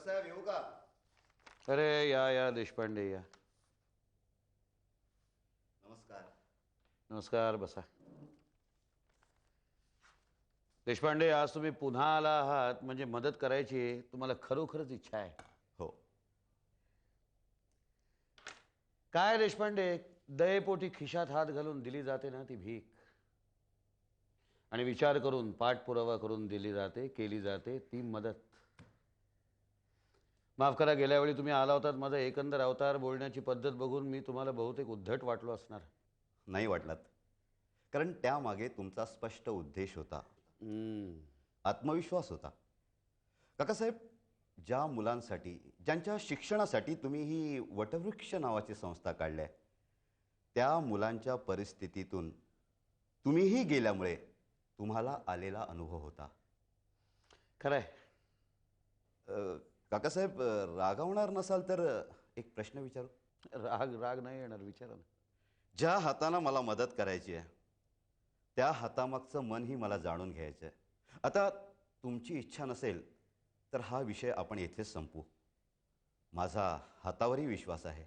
भरसाहेब येऊ का? अरे या देशपांडे या. नमस्कार. नमस्कार, बसा. देशपांडे, आज तुम्ही पुन्हा आला आहात म्हणजे मदत करायची तुम्हाला खरोखरच इच्छा आहे. हो. काय देशपांडे, दयेपोटी खिशात हात घालून दिली जाते ना ती भीक, आणि विचार करून पाठपुरावा करून दिली जाते, केली जाते ती मदत. माफ करा, गेल्या वेळी तुम्ही आला होतात, माझा एकंदर अवतार बोलण्याची पद्धत बघून मी तुम्हाला बहुतेक उद्धट वाटलो असणार. नाही वाटलात, कारण त्यामागे तुमचा स्पष्ट उद्देश होता, आत्मविश्वास होता. काकासाहेब, ज्या मुलांसाठी, ज्यांच्या शिक्षणासाठी तुम्ही ही वटवृक्ष नावाची संस्था काढल्या, त्या मुलांच्या परिस्थितीतून तुम्हीही गेल्यामुळे तुम्हाला आलेला अनुभव होता. खरंय. काकासाहेब, रागावणार नसाल तर एक प्रश्न विचारू? राग राग नाही येणार, विचारा ना. ज्या हाताने मला मदत करायची आहे त्या हातामागचं मनही मला जाणून घ्यायचं आहे. आता तुमची इच्छा नसेल तर हा विषय आपण येथेच संपवू. माझा हातावरही विश्वास आहे.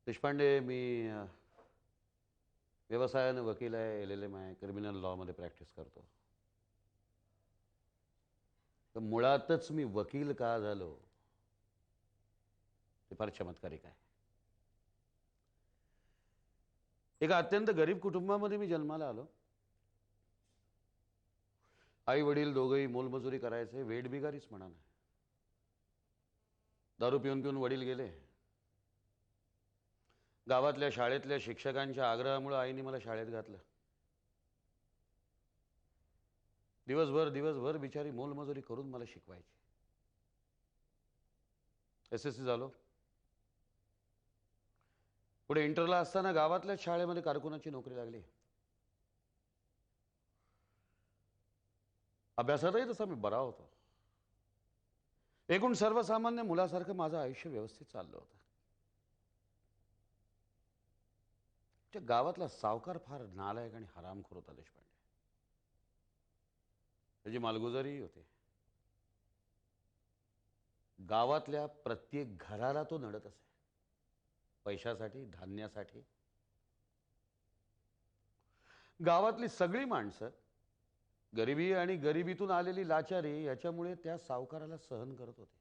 देशपांडे, मी व्यवसायानं वकील आहे, LLM आहे, क्रिमिनल लॉमध्ये प्रॅक्टिस करतो. तर मुळातच मी वकील का झालो ते फार चमत्कारिक आहे. एका अत्यंत गरीब कुटुंबामध्ये मी जन्माला आलो. आई वडील दोघंही मोलमजुरी करायचे, वेठबिगारीच म्हणा ना. दारू पिऊन पिऊन वडील गेले. गावातल्या शाळेतल्या शिक्षकांच्या आग्रहामुळे आईने मला शाळेत घातलं. दिवसभर बिचारी मोलमजुरी करून मला शिकवायची. SSC झालो. पुढे इंटरला असताना गावातल्या शाळेमध्ये कारकुनाची नोकरी लागली. अभ्यासातही तसा मी बरा होतो. एकूण सर्वसामान्य मुलासारखं माझं आयुष्य व्यवस्थित चाललं होतं. त्या गावातला सावकार फार नालायक आणि हरामखोर होता देशपांडे. त्याची मालगुजारी होते. गावातल्या प्रत्येक घराला तो नडत असे, पैशासाठी, धान्यासाठी. गावातली सगळी माणसं गरिबी आणि गरिबीतून आलेली लाचारी याच्यामुळे त्या सावकाराला सहन करत होते.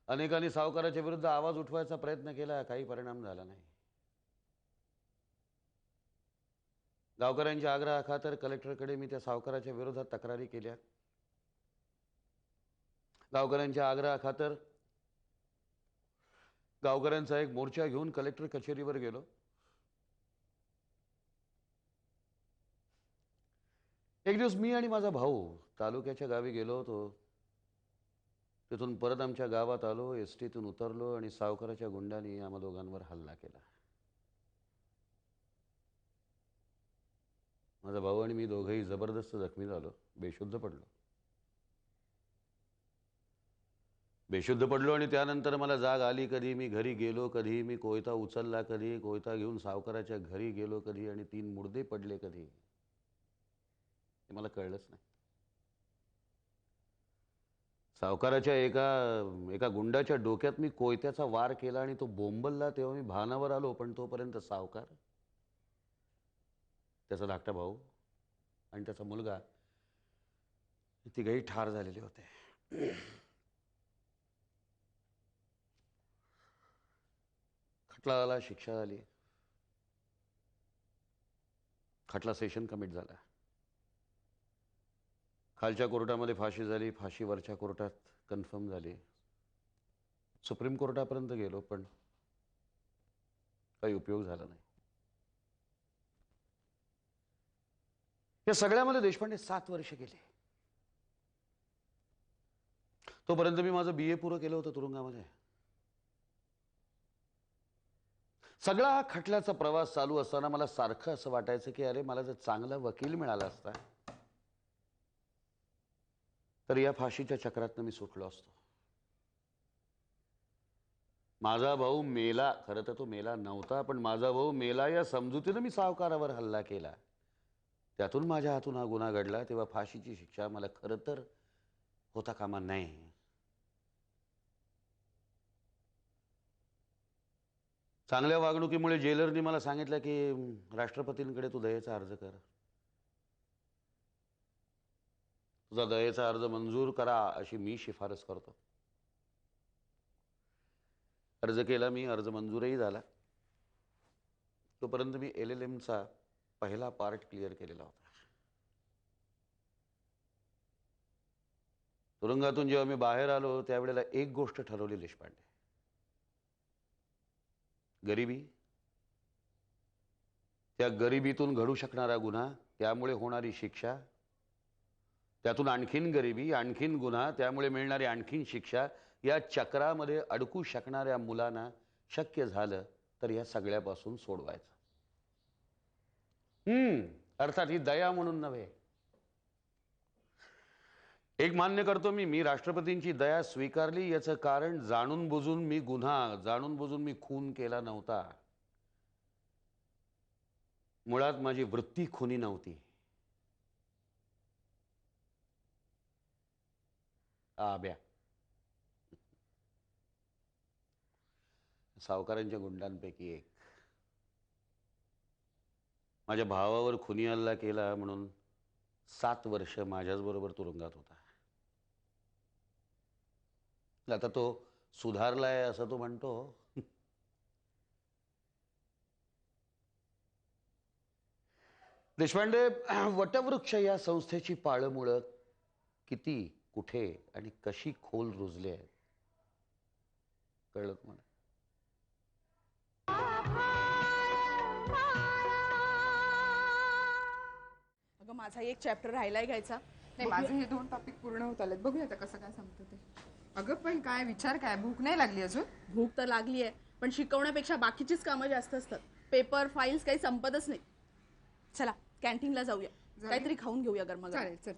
अनेकांनी सावकाराच्या विरुद्ध आवाज उठवायचा प्रयत्न केला, काही परिणाम झाला नाही. गावकऱ्यांच्या आग्रहाखातर कलेक्टरकडे मी त्या सावकाराच्या विरोधात तक्रारी केल्या. गावकऱ्यांच्या आग्रहाखातर गावकऱ्यांचा एक मोर्चा घेऊन कलेक्टर कचेरीवर गेलो. एक दिवस मी आणि माझा भाऊ तालुक्याच्या गावी गेलो होतो. तिथून परत आमच्या गावात आलो, एसटीतून उतरलो आणि सावकाराच्या गुंडांनी आम्हा दोघांवर हल्ला केला. माझा भाऊ आणि मी दोघंही जबरदस्त जखमी झालो, बेशुद्ध पडलो आणि त्यानंतर मला जाग आली. कधी मी घरी गेलो, कधी मी कोयता उचलला, कधी कोयता घेऊन सावकाराच्या घरी गेलो, कधी आणि 3 मुर्दे पडले कधी, हे मला कळलंच नाही. सावकाराच्या एका गुंडाच्या डोक्यात मी कोयत्याचा वार केला आणि तो बोंबलला, तेव्हा मी भानावर आलो. पण तोपर्यंत सावकार, त्याचा धाकटा भाऊ आणि त्याचा मुलगा, तिघही ठार झालेले होते. खटला झाला, शिक्षा झाली. खटला सेशन कमिट झाला. खालच्या कोर्टामध्ये फाशी झाली, फाशी वरच्या कोर्टात कन्फर्म झाली. सुप्रीम कोर्टापर्यंत गेलो, पण काही उपयोग झाला नाही. या सगळ्यामध्ये देशपांडे 7 वर्ष गेले. तोपर्यंत मी माझं BA पुरं केलं होतं तुरुंगामध्ये. सगळा हा खटल्याचा प्रवास चालू असताना मला सारखं असं वाटायचं की अरे, मला जर चांगला वकील मिळाला असता तर या फाशीच्या चक्रातनं मी सुटलो असतो. माझा भाऊ मेला, खरं तर तो मेला नव्हता, पण माझा भाऊ मेला या समजुतीनं मी सावकारावर हल्ला केला. त्यातून माझ्या हातून हा गुन्हा घडला तेव्हा फाशीची शिक्षा मला खरं तर होता कामा नये. चांगल्या वागणुकीमुळे जेलरनी मला सांगितलं की राष्ट्रपतींकडे तू दयेचा अर्ज कर. तुझा दयेचा अर्ज मंजूर करा अशी मी शिफारस करतो. अर्ज केला मी, अर्ज मंजूरही झाला. तोपर्यंत मी LLMचा पहिला पार्ट क्लिअर केलेला होता. तुरुंगातून जेव्हा मी बाहेर आलो त्यावेळेला एक गोष्ट ठरवली देशपांडे, गरिबी, त्या गरिबीतून घडू शकणारा गुन्हा, त्यामुळे होणारी शिक्षा, त्यातून आणखीन गरिबी, आणखीन गुन्हा, त्यामुळे मिळणारी आणखीन शिक्षा, या चक्रामध्ये अडकू शकणाऱ्या मुलांना शक्य झालं तर या सगळ्यापासून सोडवायचं. अर्थात ही दया म्हणून नव्हे. एक मान्य करतो मी राष्ट्रपतींची दया स्वीकारली याचं कारण जाणून बुजून मी गुन्हा, जाणून बुजून मी खून केला नव्हता. मुळात माझी वृत्ती खुनी नव्हती. आब्या, सावकारांच्या गुंडांपैकी एक. माझ्या भावावर खुनी हल्ला केला म्हणून 7 वर्ष माझ्याच बरोबर तुरुंगात होता. आता तो सुधारलाय असं तो म्हणतो. देशपांडे, वटवृक्ष या संस्थेची पाळंमुळं किती, कुठे आणि कशी खोल रुजली आहेत कळलं तुम्हाला? अगं माझा एक चॅप्टर राहिलाय घ्यायचा. नाही, माझे हे 2 टॉपिक पूर्ण होत आलेत. बघूया आता कसं काय संपतं ते. अगं पण काय विचार, काय भूक नाही लागली अजून? भूक तर लागली आहे, पण शिकवण्यापेक्षा बाकीचीच कामं जास्त असतात. पेपर फाईल्स काही संपतच नाही. चला कॅन्टीनला जाऊया, काहीतरी खाऊन घेऊया गरम. चालेल चल.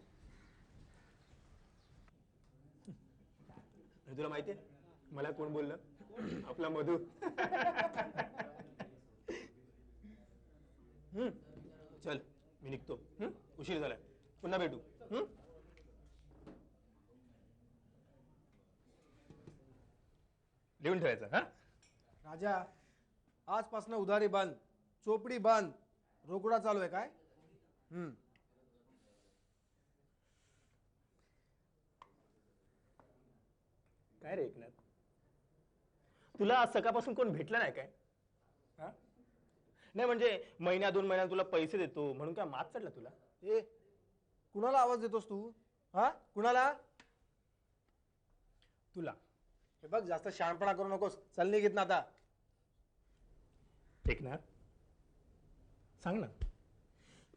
तुला माहितीये मला कोण बोललं? आपला मधू. चल मी निघतो, उशीर झालाय, पुन्हा भेटू. लिहून ठेवायचं. हा राजा, आजपासून उधारी बंद, चोपडी बंद, रोकडा चालू आहे काय? काय रे एकनाथ, तुला आज सकाळपासून कोण भेटलं नाही काय? हा नाही म्हणजे महिन्या 2 महिन्यात तुला पैसे देतो म्हणून काय मात चढला तुला? ए, कुणाला आवाज देतोस तू? हा, कुणाला? तुला. हे बघ, जास्त शहाणपणा करू नकोस. चल निघित ना आता. एकनाथ सांग ना,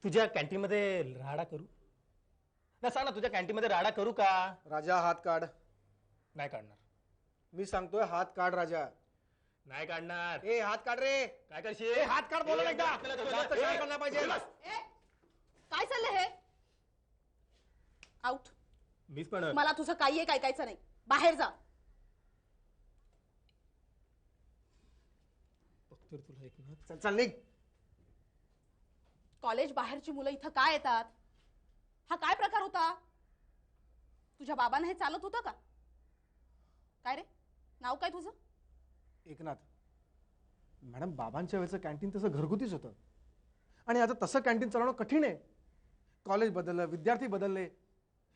तुझ्या कॅन्टीन मध्ये राडा करू ना? सांग ना, तुझ्या कॅन्टीन मध्ये राडा करू का? राजा, हात काढ. नाही काढणार. मी सांगतोय हात काढ राजा. नाही काढणार. ए, हात काढ रे. काय करशील? ए, हात काढ बोला एकदा. जास्त शहाणपणा नाही पाहिजे. काय चाललंय हे? आउट. मीच पण. मला तुझं काही एक ऐकायचं नाही. बाहेर जा. तुला एकनाथ. चल चल निघ. कॉलेज बाहेरची मुलं इथं काय येतात? हा काय प्रकार होता? तुझ्या बाबांना हे चालत होतं का? काय रे, नाव काय तुझं? एकनाथ. मॅडम, बाबांच्या वेळेचं कॅन्टीन तसं घरगुतीच होतं, आणि आता तसं कॅन्टीन चालवणं कठीण आहे. कॉलेज बदललं, विद्यार्थी बदलले.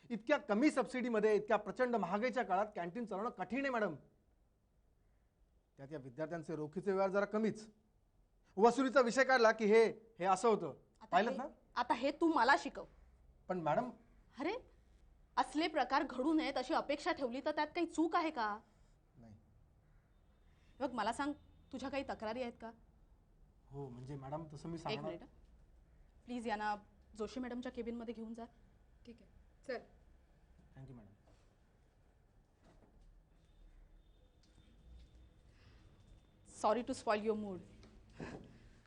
इतक्या कमी सबसिडीमध्ये, इतक्या प्रचंड महागाईच्या काळात कॅन्टीन चालवणं कठीण आहे मॅडम. त्यात या विद्यार्थ्यांचे रोखीचे व्यवहार जरा कमीच. वसुलीचा विषय काढला की हे असं होतं. पाहिलं ना? आता हे तू मला शिकव. पण मॅडम, अरे, असले प्रकार घडू नयेत अशी अपेक्षा ठेवली तर त्यात काही चूक आहे का? नाही. बघ, मला सांग, तुझ्या काही तक्रारी आहेत का? हो, म्हणजे मॅडम तसं मी एक सांगणार. मिनिट प्लीज, यांना जोशी मॅडमच्या केबिन मध्ये घेऊन जा. ठीक आहे चल. Thank you madam. Sorry to spoil your mood.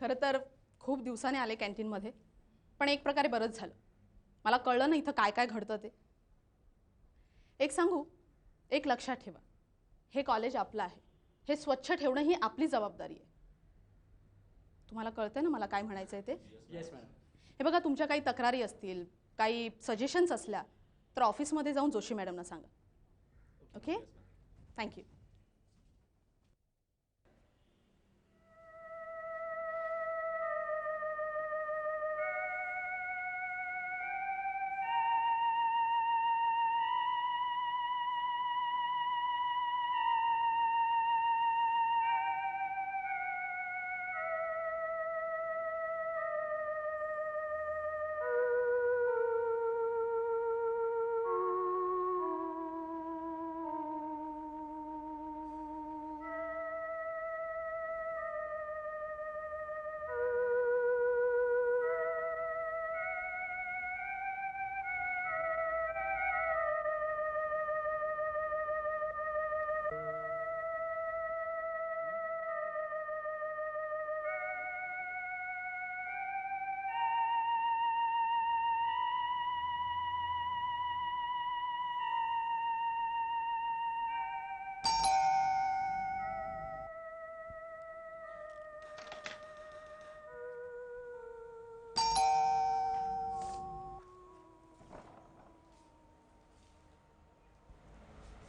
खरं तर खूप दिवसाने आले कॅन्टीनमध्ये, पण एक प्रकारे बरंच झालं. मला कळलं ना इथं काय काय घडतं ते. एक सांगू, एक लक्षात ठेवा, हे कॉलेज आपलं आहे. हे स्वच्छ ठेवणं ही आपली जबाबदारी आहे. तुम्हाला कळतंय ना मला काय म्हणायचं आहे ते? हे बघा, तुमच्या काही तक्रारी असतील, काही सजेशन्स असल्या तर ऑफिसमध्ये जाऊन जोशी मॅडमना सांगा. Okay, thank you.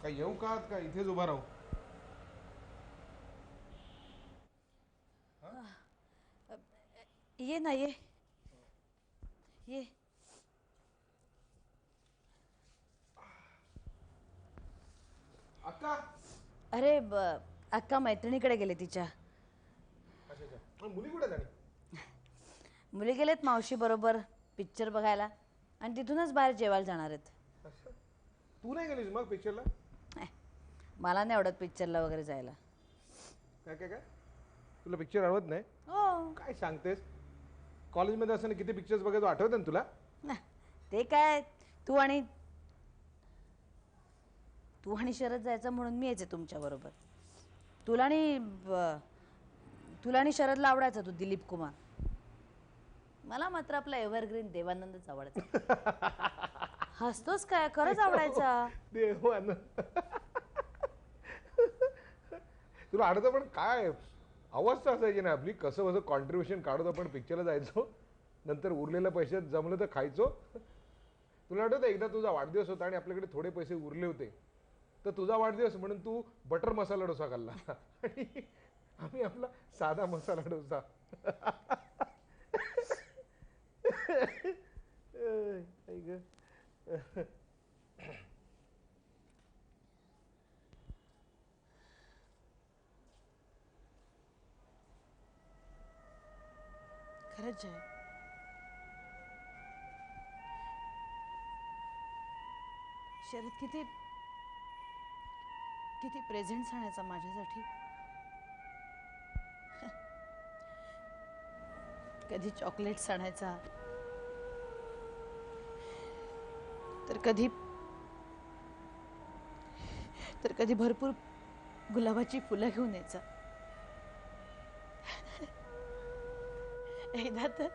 काय येऊ का आत का इथेच उभा राहू? ये ना, ये ये. अक्का. अरे अक्का मैत्रिणीकडे गेले तिच्या. अच्छा अच्छा. मग मुली कुठे जाणे? मुली गेलेत मावशी बरोबर पिक्चर बघायला आणि तिथूनच बाहेर जेवायला जाणार आहेत. तू नाही गेलीस मग पिक्चरला? मला नाही आवडत पिक्चरला वगैरे जायला. काय काय काय तुला पिक्चर आवडत नाही? हो. काय सांगतेस? कॉलेजमध्ये असताना किती पिक्चर्स बघायचो आठवतं ना तुला? ते काय, तू आणि शरद जायचं म्हणून मी यायचे तुमच्या बरोबर. तुला आणि शरदला आवडायचा तू दिलीप कुमार. मला मात्र आपला एव्हरग्रीन देवानंदच आवडायचा. हसतोस काय, खरंच आवडायचा. देवानंद. तुला आठवतं पण काय अवस्था असायची ना आपली, कसं कसं कॉन्ट्रीब्युशन काढत आपण पिक्चरला जायचो, नंतर उरलेल्या पैशात जमलं तर खायचो. तुला आठवतं एकदा तुझा वाढदिवस होता आणि आपल्याकडे थोडे पैसे उरले होते, तर तुझा वाढदिवस म्हणून तू बटर मसाला डोसा खाल्ला आणि आम्ही आपला साधा मसाला डोसा. खरंच आहे. शरद किती किती प्रेझेंट्स आणायचा माझ्यासाठी. कधी चॉकलेट्स आणायचा, तर कधी भरपूर गुलाबाची फुलं घेऊन यायचा. एकदा तर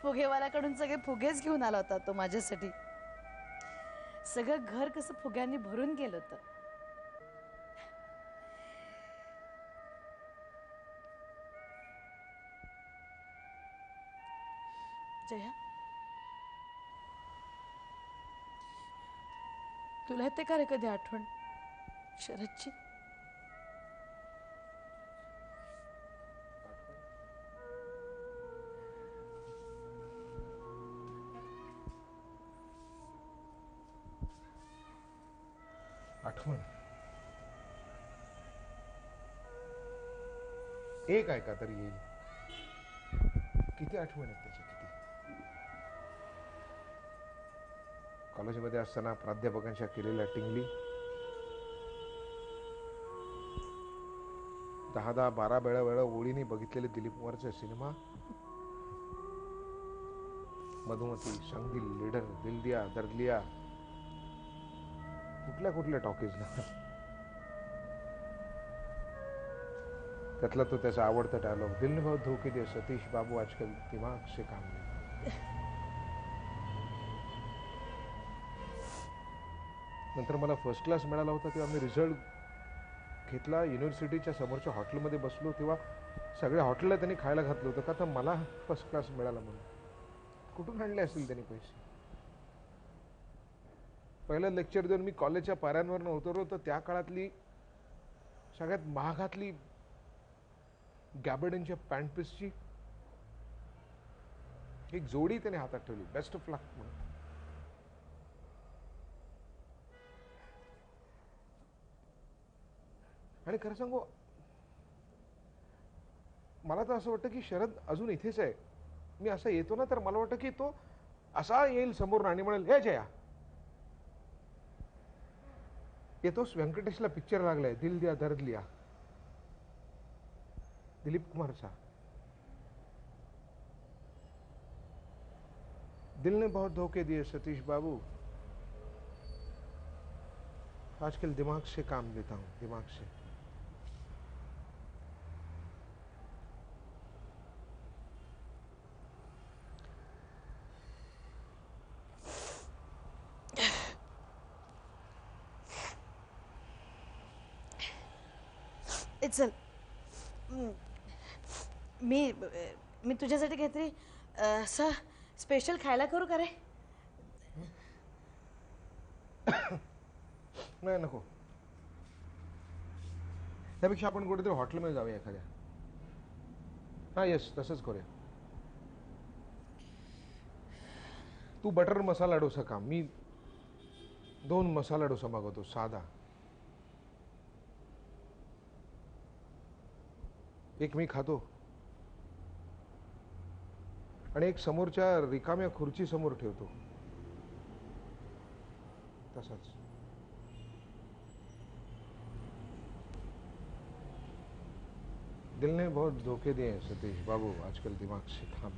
फुगेवाल्याकडून सगळे फुगेच घेऊन आला होता तो माझ्यासाठी. सगळं घर कसं फुग्यांनी भरून गेलं होतं. जया, तुला येते का रे कधी आठवण शरदची? आठवण एक ऐका तरी येईल. किती आठवण आहेत त्याची, किती. कॉलेजमध्ये असताना प्राध्यापकांच्या केलेल्या टिंगली, 10-12 वेळा ओळीने बघितलेले दिलीप कुमारचे सिनेमा, मधुमती, संगदिल, लीडर, दिल दिया, दर्द लिया, कुठल्या टॉकीजला. त्यातला तो त्याचा आवडता डायलॉग, दिल ने बहुत धोखे दे सतीश बाबू आजकल दिमाग से काम नहीं. नंतर मला फर्स्ट क्लास मिळाला होता तेव्हा मी रिझल्ट घेतला, युनिव्हर्सिटीच्या समोरच्या हॉटेलमध्ये बसलो, तेव्हा सगळ्या हॉटेलला त्यांनी खायला घातलं होतं का तर मला फर्स्ट क्लास मिळाला म्हणून. कुठून आणले असतील त्यांनी पैसे? पहिलं लेक्चर देऊन मी कॉलेजच्या पाऱ्यांवर उतरलो तर त्या काळातली सगळ्यात महागातली गॅबर्डनच्या पॅन्ट पीसची एक जोडी त्याने हातात ठेवली, बेस्ट ऑफ लक म्हणून. आणि खरं सांगू, मला तर असं वाटतं की शरद अजून इथेच आहे. मी असं येतो ना तर मला वाटतं की तो असा येईल समोर आणि म्हणेल, हे जया, येतोस? व्यंकटेशला पिक्चर लागलाय, दिल दिया दर्द लिया, दिलीप कुमारचा. दिल ने बहुत धोखे दिए सतीश बाबू, आजकल दिमाग से काम लेता हूं, दिमाग से. चल, मी तुझ्यासाठी काहीतरी असं स्पेशल खायला करू का रे? नाही, नको. त्यापेक्षा आपण कुठेतरी हॉटेलमध्ये जाऊया एखाद्या. हा, येस, तसंच करूया. तू बटर मसाला डोसा खा, मी 2 मसाला डोसा मागवतो, साधा. एक मी खातो आणि एक समोरच्या रिकाम्या खुर्ची समोर ठेवतो. तसाच. दिल ने बहुत धोखे दिए सतीश बाबू, आजकल दिमाग से काम.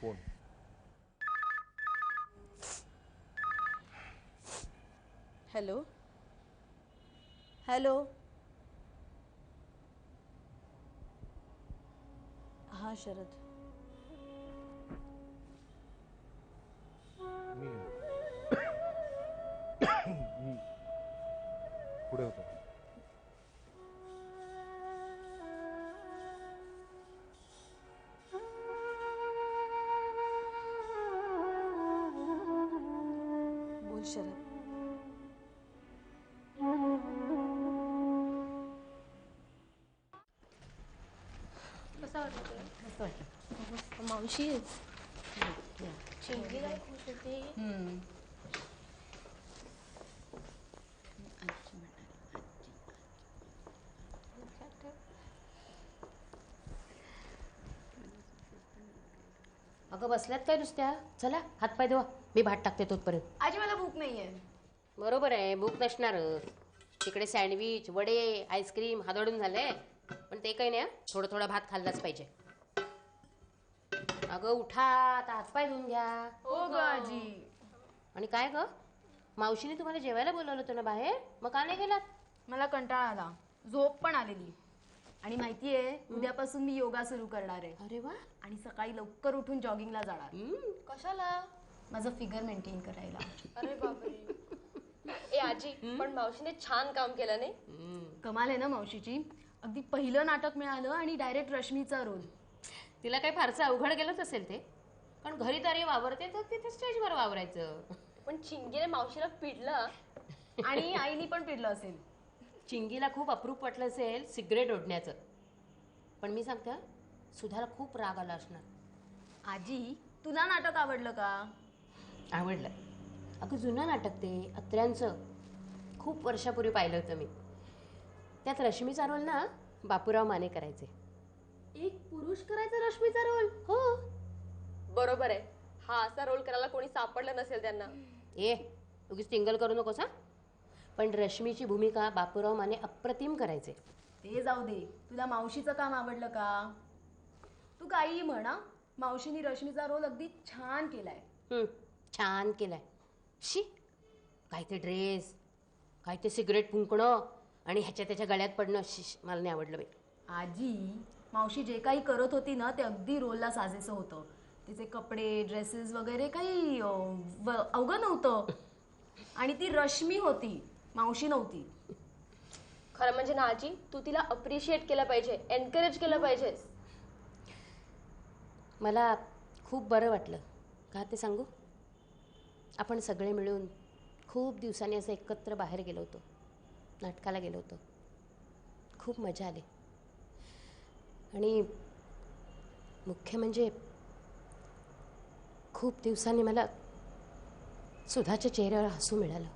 फोन. Hello hello. हा शरद, मी पुढे होतो. बोल शरद. मावशी चिंकी काय खुश होती. अगं बसल्यात काय नुसत्या? चला हातपाय धुवा, मी भात टाकते तोपर्यंत. आजी मला भूक नाहीये. बरोबर आहे, भूक नसणारच. तिकडे सँडविच, वडे, आईस्क्रीम हादडून झाले, पण ते काही नाही, थोडं थोडा भात खाल्लाच पाहिजे. अगं उठा, आता हातपाय धुवून घ्या. हो ग आजी. आणि काय ग, मावशीने तुम्हाला जेवायला बोलवलं होतं ना बाहेर, मग का नाही गेलात? मला कंटाळा आला, झोप पण आलेली. आणि माहितीये, उद्यापासून मी योगा सुरू करणार आहे. अरे वा. आणि सकाळी लवकर उठून जॉगिंगला जाणार. कशाला? माझं फिगर मेंटेन करायला. अरे बापरे. ए आजी, पण मावशीने छान काम केलं नाही? कमाल आहे ना मावशीची. अगदी पहिलं नाटक मिळालं आणि डायरेक्ट रश्मीचा रोल. तिला काही फारसं अवघड गेलंच असेल ते, पण घरी तरी वावरते तर तिथे स्टेजवर वावरायचं. पण चिंगीने मावशीला पिडलं. आणि आईनी पण पिडलं असेल. चिंगीला खूप अप्रूप वाटलं असेल सिगरेट ओढण्याचं. पण मी सांगते, सुधाला खूप राग आला असणार. आजी, तुला नाटक आवडलं का? आवडलं. अगं जुनं नाटक ते अत्र्यांचं, खूप वर्षापूर्वी पाहिलं होतं मी. त्यात रश्मीचा रोल ना बापूराव माने करायचे. एक पुरुष करायचा रश्मीचा रोल? हो. बरोबर आहे, हा असा रोल करायला कोणी सापडलं नसेल त्यांना. ए उगीच टिंगल करू नकोस हा. पण रश्मीची भूमिका बापूराव माने अप्रतिम करायचे. ते जाऊ दे, तुला मावशीचं काम आवडलं का? तू काही म्हणा, मावशीनी रश्मीचा रोल अगदी छान केलाय. छान केलाय. शी, काय ते ड्रेस, काय ते सिगरेट फुंकणं आणि ह्याच्या त्याच्या गळ्यात पडणं, शिश, मला नाही आवडलं बाई. आजी, मावशी जे काही करत होती ना ते अगदी रोलला साजेसं होतं. तिचे कपडे, ड्रेसेस वगैरे काही अवघड नव्हतं. आणि ती रश्मी होती, मावशी नव्हती. खरं म्हणजे ना आजी, तू तिला अप्रिशिएट केलं पाहिजे, एनकरेज केलं पाहिजेस. मला खूप बरं वाटलं. का ते सांगू? आपण सगळे मिळून खूप दिवसांनी असं एकत्र बाहेर गेलो होतो, नाटकाला गेलो होतो. खूप मजा आली. आणि मुख्य म्हणजे खूप दिवसांनी मला सुधाच्या चेहऱ्यावर हसू मिळालं.